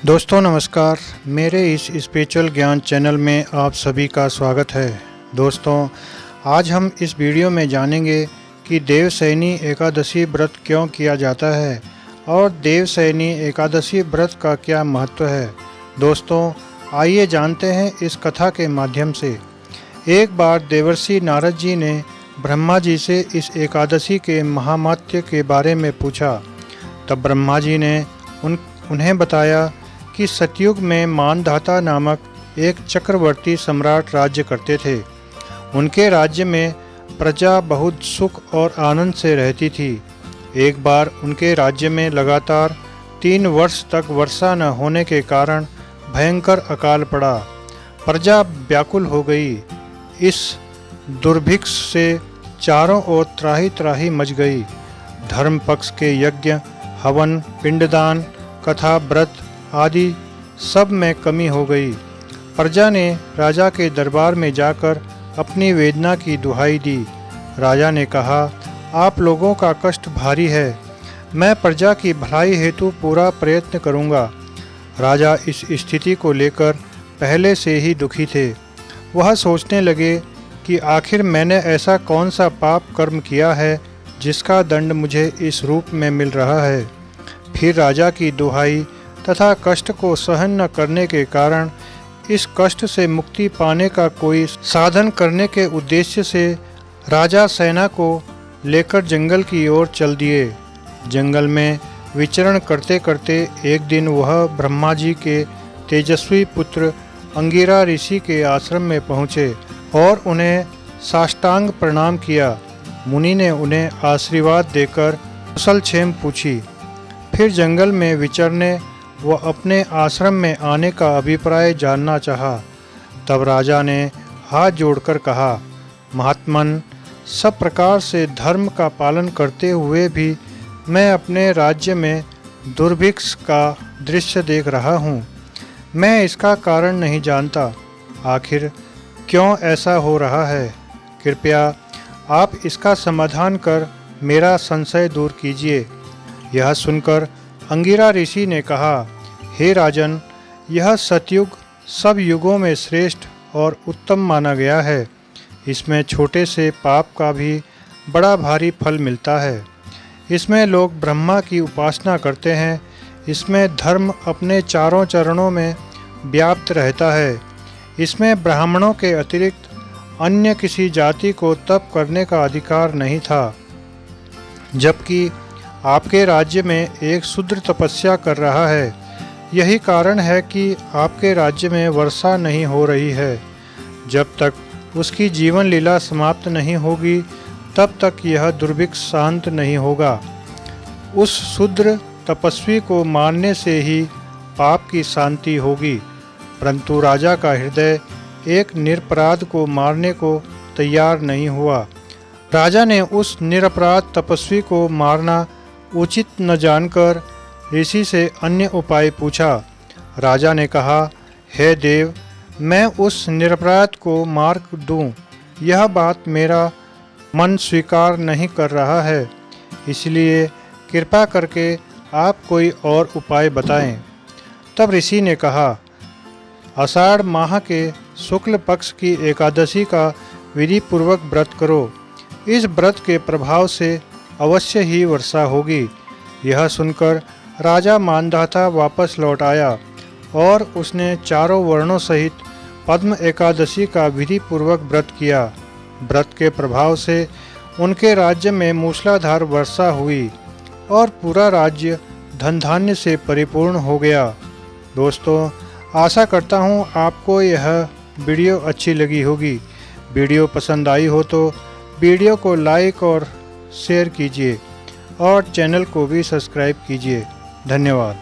दोस्तों नमस्कार। मेरे इस स्पिरिचुअल ज्ञान चैनल में आप सभी का स्वागत है। दोस्तों आज हम इस वीडियो में जानेंगे कि देवशयनी एकादशी व्रत क्यों किया जाता है और देवशयनी एकादशी व्रत का क्या महत्व है। दोस्तों आइए जानते हैं इस कथा के माध्यम से। एक बार देवर्षि नारद जी ने ब्रह्मा जी से इस एकादशी के महात्म्य के बारे में पूछा। तब ब्रह्मा जी ने उन्हें बताया कि सतयुग में मानधाता नामक एक चक्रवर्ती सम्राट राज्य करते थे। उनके राज्य में प्रजा बहुत सुख और आनंद से रहती थी। एक बार उनके राज्य में लगातार 3 वर्ष तक वर्षा न होने के कारण भयंकर अकाल पड़ा। प्रजा व्याकुल हो गई। इस दुर्भिक्ष से चारों ओर त्राही त्राही मच गई। धर्म पक्ष के यज्ञ, हवन, पिंडदान, कथा, व्रत आदि सब में कमी हो गई। प्रजा ने राजा के दरबार में जाकर अपनी वेदना की दुहाई दी। राजा ने कहा, आप लोगों का कष्ट भारी है, मैं प्रजा की भलाई हेतु पूरा प्रयत्न करूंगा। राजा इस स्थिति को लेकर पहले से ही दुखी थे। वह सोचने लगे कि आखिर मैंने ऐसा कौन सा पाप कर्म किया है जिसका दंड मुझे इस रूप में मिल रहा है। फिर राजा की दुहाई तथा कष्ट को सहन न करने के कारण इस कष्ट से मुक्ति पाने का कोई साधन करने के उद्देश्य से राजा सेना को लेकर जंगल की ओर चल दिए। जंगल में विचरण करते करते एक दिन वह ब्रह्मा जी के तेजस्वी पुत्र अंगिरा ऋषि के आश्रम में पहुँचे और उन्हें साष्टांग प्रणाम किया। मुनि ने उन्हें आशीर्वाद देकर कुशलक्षेम पूछी। फिर जंगल में विचरने व अपने आश्रम में आने का अभिप्राय जानना चाहा। तब राजा ने हाथ जोड़कर कहा, महात्मन, सब प्रकार से धर्म का पालन करते हुए भी मैं अपने राज्य में दुर्भिक्ष का दृश्य देख रहा हूँ। मैं इसका कारण नहीं जानता। आखिर क्यों ऐसा हो रहा है? कृपया आप इसका समाधान कर मेरा संशय दूर कीजिए। यह सुनकर अंगिरा ऋषि ने कहा, हे राजन, यह सतयुग सब युगों में श्रेष्ठ और उत्तम माना गया है। इसमें छोटे से पाप का भी बड़ा भारी फल मिलता है। इसमें लोग ब्रह्मा की उपासना करते हैं। इसमें धर्म अपने चारों चरणों में व्याप्त रहता है। इसमें ब्राह्मणों के अतिरिक्त अन्य किसी जाति को तप करने का अधिकार नहीं था। जबकि आपके राज्य में एक शूद्र तपस्या कर रहा है। यही कारण है कि आपके राज्य में वर्षा नहीं हो रही है। जब तक उसकी जीवन लीला समाप्त नहीं होगी तब तक यह दुर्भिक्ष शांत नहीं होगा। उस शूद्र तपस्वी को मारने से ही पाप की शांति होगी। परंतु राजा का हृदय एक निरपराध को मारने को तैयार नहीं हुआ। राजा ने उस निरपराध तपस्वी को मारना उचित न जानकर ऋषि से अन्य उपाय पूछा। राजा ने कहा, हे देव, मैं उस निरपराध को मार दूं, यह बात मेरा मन स्वीकार नहीं कर रहा है। इसलिए कृपा करके आप कोई और उपाय बताएं। तब ऋषि ने कहा, आषाढ़ माह के शुक्ल पक्ष की एकादशी का विधि पूर्वक व्रत करो। इस व्रत के प्रभाव से अवश्य ही वर्षा होगी। यह सुनकर राजा मानधाता वापस लौट आया और उसने चारों वर्णों सहित पद्म एकादशी का विधि पूर्वक व्रत किया। व्रत के प्रभाव से उनके राज्य में मूसलाधार वर्षा हुई और पूरा राज्य धन धान्य से परिपूर्ण हो गया। दोस्तों आशा करता हूँ आपको यह वीडियो अच्छी लगी होगी। वीडियो पसंद आई हो तो वीडियो को लाइक और शेयर कीजिए और चैनल को भी सब्सक्राइब कीजिए। धन्यवाद।